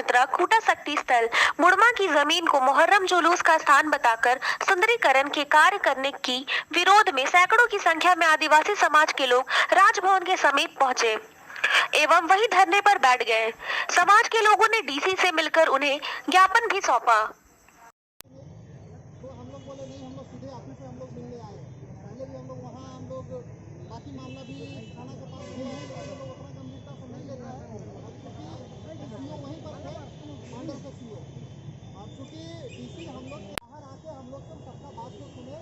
जतरा खूटा शक्ति स्थल मुड़मा की जमीन को मुहर्रम जुलूस का स्थान बताकर सुंदरीकरण के कार्य करने की विरोध में सैकड़ों की संख्या में आदिवासी समाज के लोग राजभवन के समीप पहुंचे एवं वही धरने पर बैठ गए। समाज के लोगों ने डीसी से मिलकर उन्हें ज्ञापन भी सौंपा। तो हम लोग बोले नहीं, हम लोग सीधे ऑफिस से हम लोग मिलने आए। पहले भी हम लोग वहाँ हम लोग बाकी मामला भी थाना के पास हुआ है, तो हम लोग उतना गंभीरता से नहीं लेता है। अब चूँकि सीओ वहीं पर थे, मांडर के सीओ, अब चूँकि डीसी हम लोग बाहर आके हम लोग सबका बात को सुने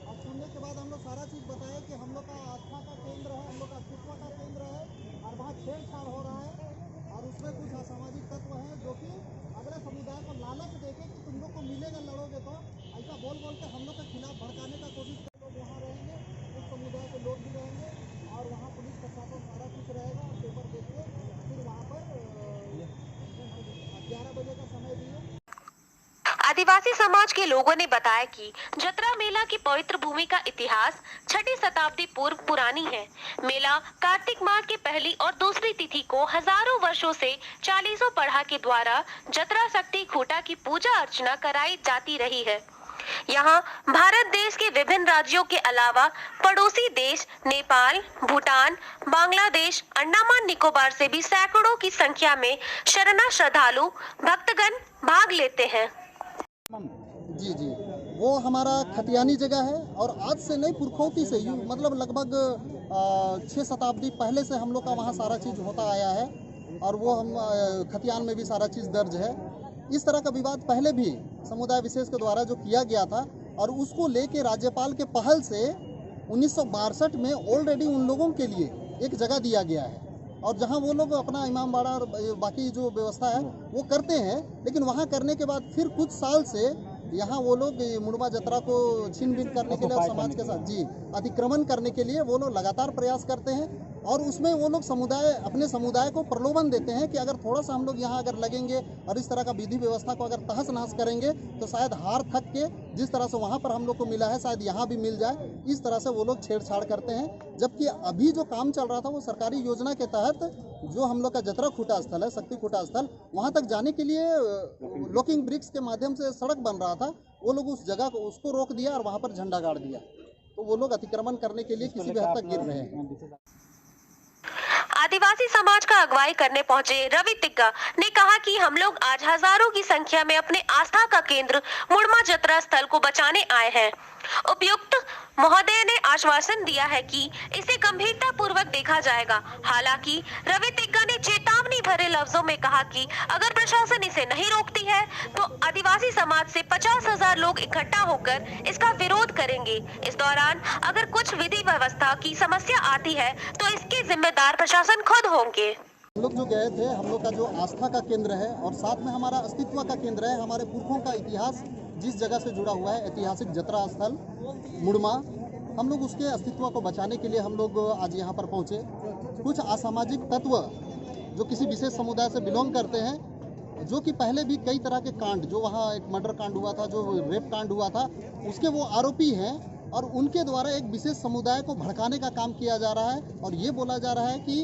और सुनने के बाद हम लोग सारा चीज़ बताए कि हम लोग का आस्था का केंद्र है, हम लोग का अस्तित्व का केंद्र है और वहाँ छेड़छाड़ हो रहा है और उसमें कुछ असामाजिक तत्व हैं जो कि अगले समुदाय को लालच देके कि तुम लोग को मिलेगा, लड़ोगे तो ऐसा बोल के हम लोग के खिलाफ भड़काने का कोशिश कर। लोग वहाँ रहेंगे, उस समुदाय के लोग भी रहेंगे और वहाँ पुलिस प्रशासन सारा कुछ रहेगा और पेपर देख के फिर वहाँ पर 11 बजे का समय दिए। आदिवासी समाज के लोगों ने बताया कि जतरा मेला की पवित्र भूमि का इतिहास 6वीं शताब्दी पूर्व पुरानी है। मेला कार्तिक माह की पहली और दूसरी तिथि को हजारों वर्षों से चालीसों पढ़ा के द्वारा जतरा शक्ति खूटा की पूजा अर्चना कराई जाती रही है। यहाँ भारत देश के विभिन्न राज्यों के अलावा पड़ोसी देश नेपाल, भूटान, बांग्लादेश, अंडमान निकोबार से भी सैकड़ों की संख्या में शरणा श्रद्धालु भक्तगण भाग लेते हैं। जी जी, वो हमारा खतियानी जगह है और आज से नहीं, पुरखौती से ही मतलब लगभग 6 शताब्दी पहले से हम लोग का वहाँ सारा चीज़ होता आया है और वो हम खतियान में भी सारा चीज़ दर्ज है। इस तरह का विवाद पहले भी समुदाय विशेष के द्वारा जो किया गया था और उसको लेके राज्यपाल के पहल से 1962 में ऑलरेडी उन लोगों के लिए एक जगह दिया गया है और जहां वो लोग अपना इमामबाड़ा और बाकी जो व्यवस्था है वो करते हैं, लेकिन वहां करने के बाद फिर कुछ साल से यहाँ वो लोग मुड़मा जतरा को छीन-बीन करने के लिए और समाज के साथ अतिक्रमण करने के लिए वो लोग लगातार प्रयास करते हैं और उसमें वो लोग अपने समुदाय को प्रलोभन देते हैं कि अगर थोड़ा सा हम लोग यहाँ अगर लगेंगे और इस तरह का विधि व्यवस्था को अगर तहस नहस करेंगे तो शायद हार थक के जिस तरह से वहाँ पर हम लोग को मिला है शायद यहाँ भी मिल जाए। इस तरह से वो लोग छेड़छाड़ करते हैं, जबकि अभी जो काम चल रहा था वो सरकारी योजना के तहत जो हम लोग का जतरा खूटा स्थल है, शक्ति खूटा स्थल, वहाँ तक जाने के लिए लॉकिंग ब्रिक्स के माध्यम से सड़क बन रहा था। वो लोग उस जगह को उसको रोक दिया और वहाँ पर झंडा गाड़ दिया, तो वो लोग अतिक्रमण करने के लिए किसी भी हद तक गिर रहे हैं। आदिवासी समाज का अगुवाई करने पहुंचे रवि तिग्गा ने कहा कि हम लोग आज हजारों की संख्या में अपने आस्था का केंद्र मुड़मा जतरा स्थल को बचाने आए हैं। उपायुक्त महोदय ने आश्वासन दिया है कि इसे गंभीरता पूर्वक देखा जाएगा। हालांकि रवि तिग्गा ने चेतावनी भरे लफ्जों में कहा कि अगर प्रशासन इसे नहीं रोकती है तो आदिवासी समाज से 50,000 लोग इकट्ठा होकर इसका विरोध करेंगे। इस दौरान अगर कुछ विधि व्यवस्था की समस्या आती है तो इसके जिम्मेदार प्रशासन खुद होंगे। हम लोग जो गए थे, हम लोग का जो आस्था का केंद्र है और साथ में हमारा अस्तित्व का केंद्र है, हमारे पुरखों का इतिहास जिस जगह से जुड़ा हुआ है, ऐतिहासिक जतरा स्थल मुड़मा, हम लोग उसके अस्तित्व को बचाने के लिए हम लोग आज यहाँ पर पहुँचे। कुछ असामाजिक तत्व जो किसी विशेष समुदाय से बिलोंग करते हैं, जो कि पहले भी कई तरह के कांड, जो वहाँ एक मर्डर कांड हुआ था, जो रेप कांड हुआ था, उसके वो आरोपी हैं और उनके द्वारा एक विशेष समुदाय को भड़काने का काम किया जा रहा है और ये बोला जा रहा है कि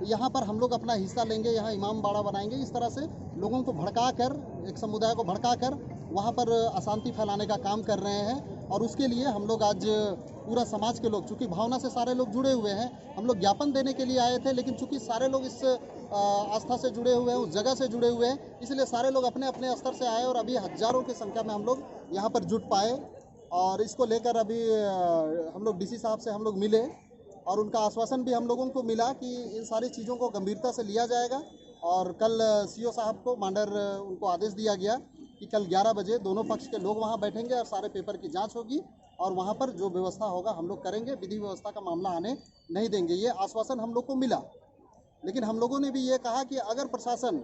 यहाँ पर हम लोग अपना हिस्सा लेंगे, यहाँ इमाम बाड़ा बनाएंगे। इस तरह से लोगों को भड़का कर, एक समुदाय को भड़का कर वहाँ पर अशांति फैलाने का काम कर रहे हैं और उसके लिए हम लोग आज पूरा समाज के लोग, चूँकि भावना से सारे लोग जुड़े हुए हैं, हम लोग ज्ञापन देने के लिए आए थे, लेकिन चूँकि सारे लोग इस आस्था से जुड़े हुए हैं, उस जगह से जुड़े हुए हैं, इसलिए सारे लोग अपने अपने स्तर से आए और अभी हजारों की संख्या में हम लोग यहाँ पर जुट पाए और इसको लेकर अभी हम लोग डीसी साहब से हम लोग मिले और उनका आश्वासन भी हम लोगों को मिला कि इन सारी चीज़ों को गंभीरता से लिया जाएगा और कल सीओ साहब को मांडर उनको आदेश दिया गया कि कल 11 बजे दोनों पक्ष के लोग वहाँ बैठेंगे और सारे पेपर की जांच होगी और वहाँ पर जो व्यवस्था होगा हम लोग करेंगे, विधि व्यवस्था का मामला आने नहीं देंगे। ये आश्वासन हम लोग को मिला, लेकिन हम लोगों ने भी ये कहा कि अगर प्रशासन,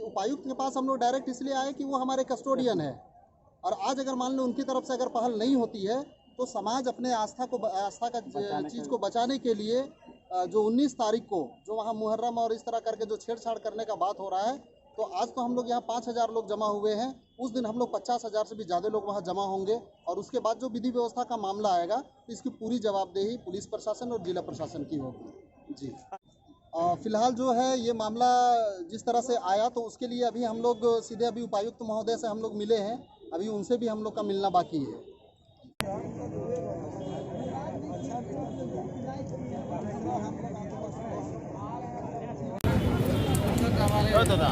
उपायुक्त के पास हम लोग डायरेक्ट इसलिए आए कि वो हमारे कस्टोडियन है और आज अगर मान लो उनकी तरफ से अगर पहल नहीं होती है तो समाज अपने आस्था का चीज़ को बचाने के लिए जो 19 तारीख को जो वहाँ मुहर्रम और इस तरह करके जो छेड़छाड़ करने का बात हो रहा है, तो आज तो हम लोग यहाँ 5,000 लोग जमा हुए हैं, उस दिन हम लोग 50,000 से भी ज़्यादा लोग वहाँ जमा होंगे और उसके बाद जो विधि व्यवस्था का मामला आएगा तो इसकी पूरी जवाबदेही पुलिस प्रशासन और जिला प्रशासन की होगी। जी, फिलहाल जो है ये मामला जिस तरह से आया तो उसके लिए अभी हम लोग सीधे अभी उपायुक्त महोदय से हम लोग मिले हैं, अभी उनसे भी हम लोग का मिलना बाकी है। दादा